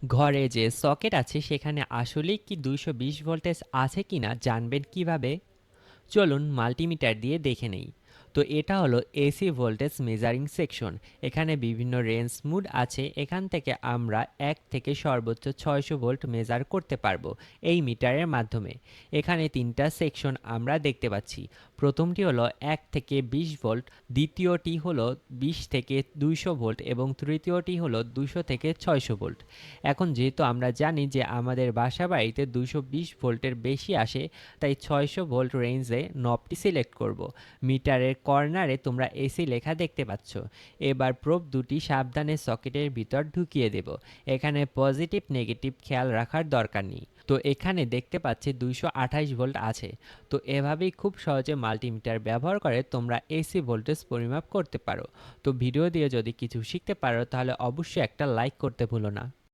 ঘরে যে সকেট আছে সেখানে আসলেই কি 220 ভোল্টেজ আছে কিনা জানবেন কিভাবে? চলুন মাল্টিমিটার দিয়ে দেখে নেই। তো এটা হলো এসি ভোল্টেজ মেজারিং সেকশন। এখানে বিভিন্ন রেঞ্জ মুড আছে। এখান থেকে আমরা 1 থেকে সর্বোচ্চ 600 ভোল্ট মেজার করতে পারবো এই মিটারের মাধ্যমে। এখানে তিনটা সেকশন আমরা দেখতে পাচ্ছি। প্রথমটি হলো 1 থেকে 20 ভোল্ট, দ্বিতীয়টি হলো 20 থেকে 200 ভোল্ট এবং তৃতীয়টি হলো 200 থেকে 600 ভোল্ট। এখন যেহেতু আমরা জানি যে আমাদের বাসা বাড়িতে 220 ভোল্টের বেশি আসে, তাই 600 ভোল্ট রেঞ্জে নবটি সিলেক্ট করব। মিটারের কর্নারে তোমরা এসি লেখা দেখতে পাচ্ছ। এবার প্রোব দুটি সাবধানে সকেটের ভিতর ঢুকিয়ে দেব। এখানে পজিটিভ নেগেটিভ খেয়াল রাখার দরকার নেই। তো এখানে দেখতে পাচ্ছি 228 ভোল্ট আছে। তো এভাবেই খুব সহজে মাল্টিমিটার ব্যবহার করে তোমরা এসি ভোল্টেজ পরিমাপ করতে পারো। তো ভিডিও দিয়ে যদি কিছু শিখতে পারো তাহলে অবশ্যই একটা লাইক করতে ভুলো না।